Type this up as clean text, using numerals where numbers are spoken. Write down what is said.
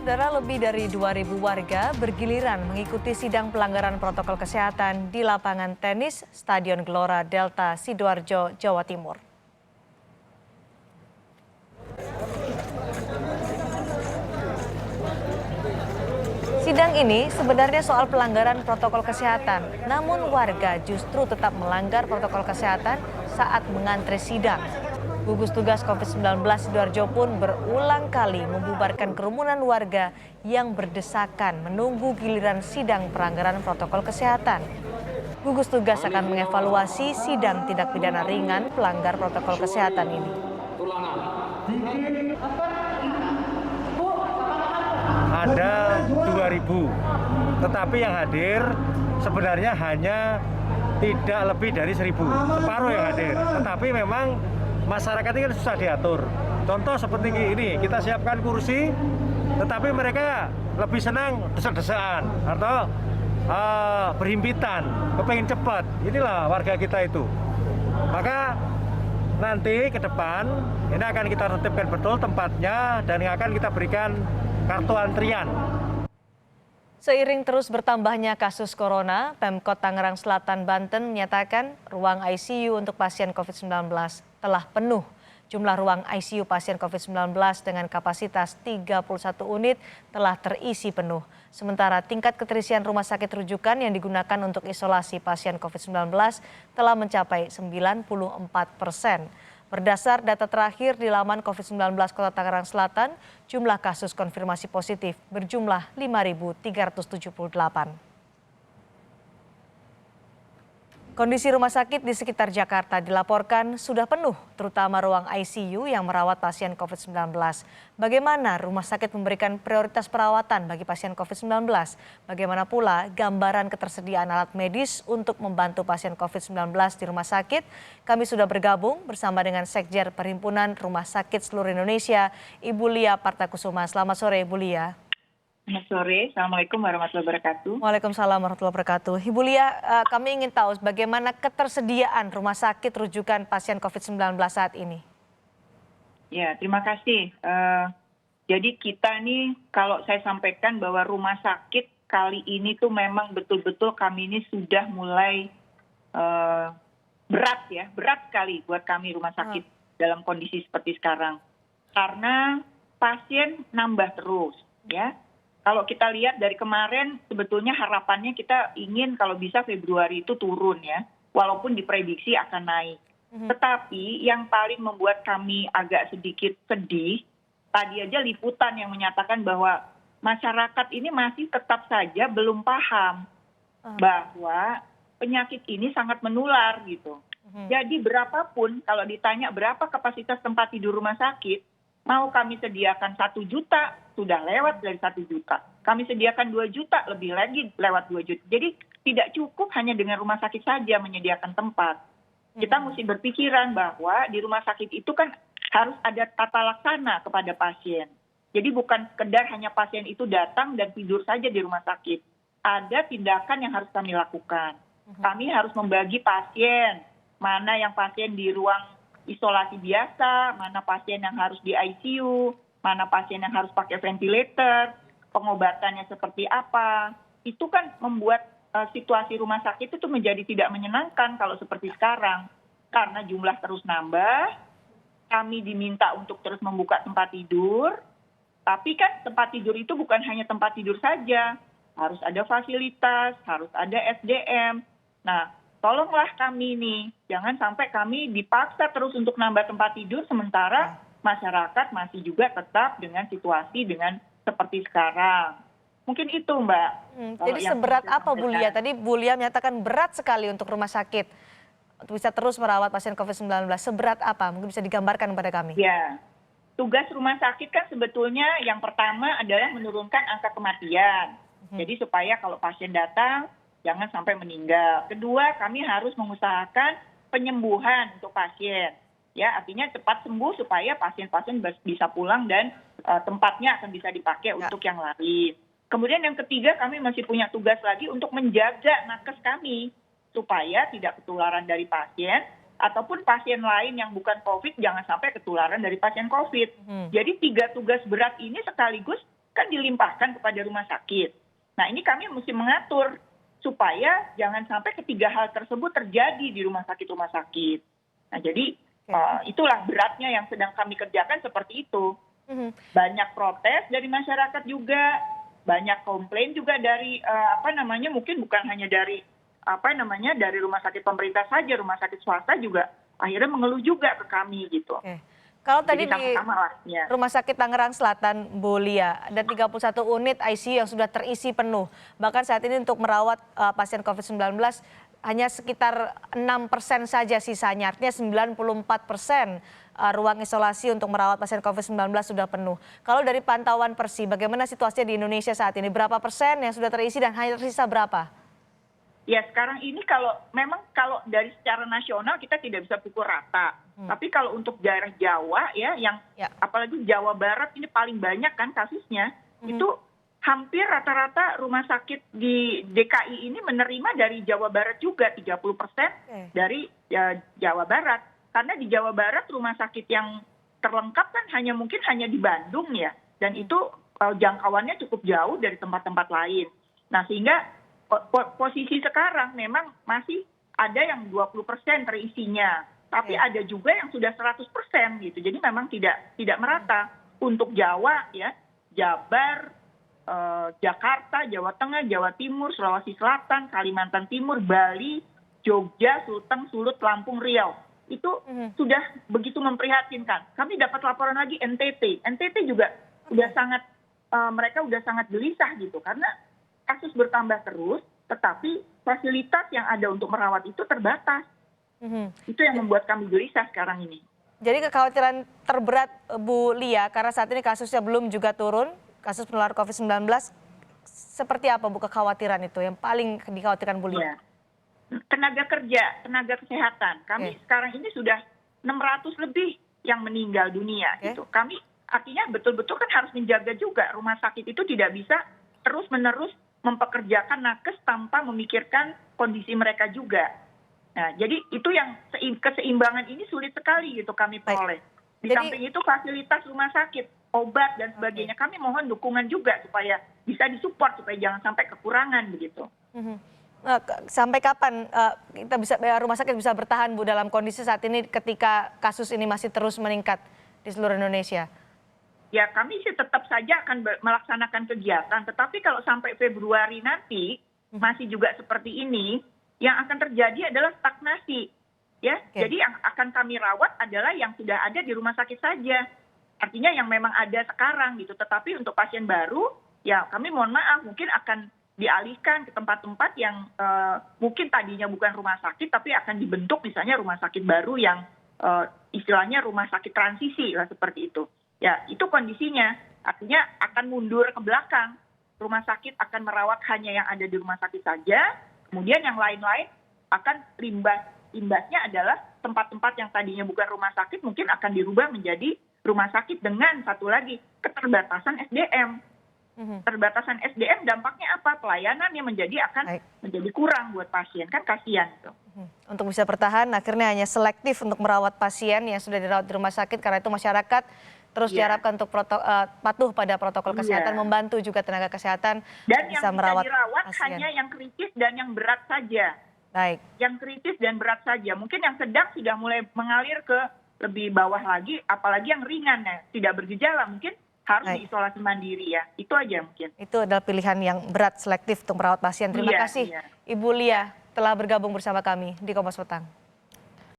Saudara, lebih dari 2.000 warga bergiliran mengikuti sidang pelanggaran protokol kesehatan di lapangan tenis Stadion Gelora Delta Sidoarjo, Jawa Timur. Sidang ini sebenarnya soal pelanggaran protokol kesehatan, namun warga justru tetap melanggar protokol kesehatan saat mengantre sidang. Gugus Tugas COVID-19 Sidoarjo pun berulang kali membubarkan kerumunan warga yang berdesakan menunggu giliran sidang pelanggaran protokol kesehatan. Gugus Tugas akan mengevaluasi sidang tindak pidana ringan pelanggar protokol kesehatan ini. Ada 2.000, tetapi yang hadir sebenarnya hanya tidak lebih dari 1.000, separuh yang hadir. Tetapi memang masyarakat ini kan susah diatur. Contoh seperti ini, kita siapkan kursi, tetapi mereka lebih senang desek-desekan atau berhimpitan, kepengen cepat. Inilah warga kita itu. Maka nanti ke depan ini akan kita tertibkan betul tempatnya dan akan kita berikan kartu antrian. Seiring terus bertambahnya kasus corona, Pemkot Tangerang Selatan, Banten menyatakan ruang ICU untuk pasien COVID-19 telah penuh. Jumlah ruang ICU pasien COVID-19 dengan kapasitas 31 unit telah terisi penuh. Sementara tingkat keterisian rumah sakit rujukan yang digunakan untuk isolasi pasien COVID-19 telah mencapai 94%. Berdasar data terakhir di laman COVID-19 Kota Tangerang Selatan, jumlah kasus konfirmasi positif berjumlah 5.378. Kondisi rumah sakit di sekitar Jakarta dilaporkan sudah penuh, terutama ruang ICU yang merawat pasien COVID-19. Bagaimana rumah sakit memberikan prioritas perawatan bagi pasien COVID-19? Bagaimana pula gambaran ketersediaan alat medis untuk membantu pasien COVID-19 di rumah sakit? Kami sudah bergabung bersama dengan Sekjen Perhimpunan Rumah Sakit Seluruh Indonesia, Ibu Lia Partakusuma. Selamat sore, Ibu Lia. Selamat sore, Assalamualaikum warahmatullahi wabarakatuh. Waalaikumsalam warahmatullahi wabarakatuh. Ibu Lia, kami ingin tahu bagaimana ketersediaan rumah sakit rujukan pasien COVID-19 saat ini. Ya, terima kasih. Jadi kita nih, kalau saya sampaikan bahwa rumah sakit kali ini tuh memang betul-betul kami ini sudah mulai berat sekali buat kami rumah sakit dalam kondisi seperti sekarang. Karena pasien nambah terus, ya. Kalau kita lihat dari kemarin sebetulnya harapannya kita ingin kalau bisa Februari itu turun ya, walaupun diprediksi akan naik. Tetapi yang paling membuat kami agak sedikit sedih, tadi aja liputan yang menyatakan bahwa masyarakat ini masih tetap saja belum paham bahwa penyakit ini sangat menular gitu. Jadi berapapun kalau ditanya berapa kapasitas tempat tidur rumah sakit, mau kami sediakan 1 juta, sudah lewat dari 1 juta. Kami sediakan 2 juta, lebih lagi lewat 2 juta. Jadi tidak cukup hanya dengan rumah sakit saja menyediakan tempat. Kita mesti berpikiran bahwa di rumah sakit itu kan harus ada tata laksana kepada pasien. Jadi bukan sekedar hanya pasien itu datang dan tidur saja di rumah sakit. Ada tindakan yang harus kami lakukan. Kami harus membagi pasien, mana yang pasien di ruang isolasi biasa, mana pasien yang harus di ICU, mana pasien yang harus pakai ventilator, pengobatannya seperti apa. Itu kan membuat situasi rumah sakit itu menjadi tidak menyenangkan kalau seperti sekarang. Karena jumlah terus nambah, kami diminta untuk terus membuka tempat tidur, tapi kan tempat tidur itu bukan hanya tempat tidur saja, harus ada fasilitas, harus ada SDM. Nah, tolonglah kami nih, jangan sampai kami dipaksa terus untuk nambah tempat tidur sementara masyarakat masih juga tetap dengan situasi dengan seperti sekarang. Mungkin itu, Mbak. Jadi seberat apa Bu Lia? Tadi Bu Lia menyatakan berat sekali untuk rumah sakit untuk bisa terus merawat pasien COVID-19. Seberat apa? Mungkin bisa digambarkan kepada kami. Ya, tugas rumah sakit kan sebetulnya yang pertama adalah menurunkan angka kematian. Jadi supaya kalau pasien datang jangan sampai meninggal. Kedua, kami harus mengusahakan penyembuhan untuk pasien. Ya, artinya cepat sembuh supaya pasien-pasien bisa pulang dan tempatnya akan bisa dipakai untuk yang lain. Kemudian yang ketiga, kami masih punya tugas lagi untuk menjaga nakes kami supaya tidak ketularan dari pasien ataupun pasien lain yang bukan COVID jangan sampai ketularan dari pasien COVID. Jadi 3 tugas berat ini sekaligus kan dilimpahkan kepada rumah sakit. Nah ini kami mesti mengatur supaya jangan sampai ketiga hal tersebut terjadi di rumah sakit. Nah jadi itulah beratnya yang sedang kami kerjakan seperti itu. Banyak protes dari masyarakat juga, banyak komplain juga dari mungkin bukan hanya dari dari rumah sakit pemerintah saja, rumah sakit swasta juga akhirnya mengeluh juga ke kami gitu. Oke. Kalau tadi Jadi di sama-sama lah, ya. Rumah Sakit Tangerang Selatan, Bu Lia, ada 31 unit ICU yang sudah terisi penuh. Bahkan saat ini untuk merawat pasien COVID-19 hanya sekitar 6% saja sisanya, artinya 94% ruang isolasi untuk merawat pasien COVID-19 sudah penuh. Kalau dari pantauan Persi, bagaimana situasinya di Indonesia saat ini? Berapa persen yang sudah terisi dan hanya tersisa berapa? Ya sekarang ini kalau dari secara nasional kita tidak bisa pukul rata. Tapi kalau untuk daerah Jawa apalagi Jawa Barat ini paling banyak kan kasusnya, itu hampir rata-rata rumah sakit di DKI ini menerima dari Jawa Barat juga 30% dari Jawa Barat. Karena di Jawa Barat rumah sakit yang terlengkap kan mungkin hanya di Bandung ya. Dan itu jangkauannya cukup jauh dari tempat-tempat lain. Nah sehingga posisi sekarang memang masih ada yang 20% terisinya, tapi ada juga yang sudah 100% gitu. Jadi memang tidak merata. Untuk Jawa ya, Jabar, Jakarta, Jawa Tengah, Jawa Timur, Sulawesi Selatan, Kalimantan Timur, Bali, Jogja, Sulteng, Sulut, Lampung, Riau. Itu sudah begitu memprihatinkan. Kami dapat laporan lagi NTT. NTT juga mereka udah sangat gelisah gitu karena kasus bertambah terus, tetapi fasilitas yang ada untuk merawat itu terbatas. Itu yang membuat kami gelisah sekarang ini. Jadi kekhawatiran terberat Bu Lia, karena saat ini kasusnya belum juga turun, kasus penularan COVID-19, seperti apa Bu kekhawatiran itu yang paling dikhawatirkan Bu Lia? Ya. Tenaga kerja, tenaga kesehatan. Kami sekarang ini sudah 600 lebih yang meninggal dunia. Gitu. Kami artinya betul-betul kan harus menjaga juga rumah sakit itu tidak bisa terus-menerus mempekerjakan nakes tanpa memikirkan kondisi mereka juga. Nah, jadi itu yang keseimbangan ini sulit sekali gitu kami peroleh. Di samping itu fasilitas rumah sakit, obat dan sebagainya, kami mohon dukungan juga supaya bisa disupport supaya jangan sampai kekurangan begitu. Sampai kapan rumah sakit bisa bertahan Bu dalam kondisi saat ini ketika kasus ini masih terus meningkat di seluruh Indonesia? Ya kami sih tetap saja akan melaksanakan kegiatan, tetapi kalau sampai Februari nanti masih juga seperti ini, yang akan terjadi adalah stagnasi. Ya, jadi yang akan kami rawat adalah yang sudah ada di rumah sakit saja. Artinya yang memang ada sekarang gitu. Tetapi untuk pasien baru, ya kami mohon maaf mungkin akan dialihkan ke tempat-tempat yang mungkin tadinya bukan rumah sakit, tapi akan dibentuk misalnya rumah sakit baru yang istilahnya rumah sakit transisi lah seperti itu. Ya, itu kondisinya. Artinya akan mundur ke belakang. Rumah sakit akan merawat hanya yang ada di rumah sakit saja. Kemudian yang lain-lain akan imbasnya adalah tempat-tempat yang tadinya bukan rumah sakit mungkin akan dirubah menjadi rumah sakit dengan satu lagi keterbatasan SDM. Keterbatasan SDM dampaknya apa? Pelayanannya akan menjadi kurang buat pasien. Kan kasihan itu. Untuk bisa bertahan akhirnya hanya selektif untuk merawat pasien yang sudah dirawat di rumah sakit, karena itu masyarakat terus diharapkan untuk patuh pada protokol kesehatan, membantu juga tenaga kesehatan dan bisa yang merawat dirawat pasien. Hanya yang kritis dan yang berat saja. Baik. Yang kritis dan berat saja. Mungkin yang sedang sudah mulai mengalir ke lebih bawah lagi, apalagi yang ringan ya, tidak bergejala mungkin harus diisolasi mandiri ya. Itu aja mungkin. Itu adalah pilihan yang berat, selektif untuk merawat pasien. Terima kasih Ibu Lia telah bergabung bersama kami di Kompas Petang.